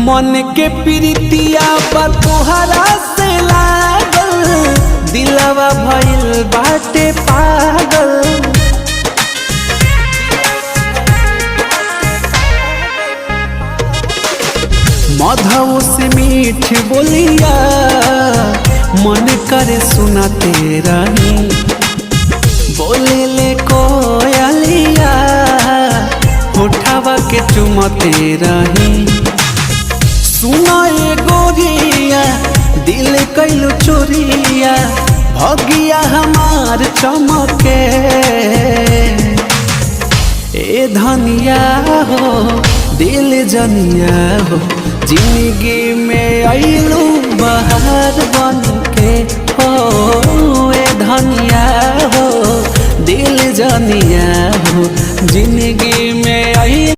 मन के प्रीतिया बा तोहरा से लागल, दिलवा भइल बाटे पागल। मधु से मीठ बोलिया मन करे सुनाते रही, बोले ले कोयलिया उठावा के चुमते रही। सुना ए गोरिया दिल कैलू चोरिया, भगिया हमार चमके। ए धनिया हो दिल जनिया हो, जिंदगी में आइलू बहार बन के हो। ए धनिया हो दिल जनिया हो, जिंदगी में आई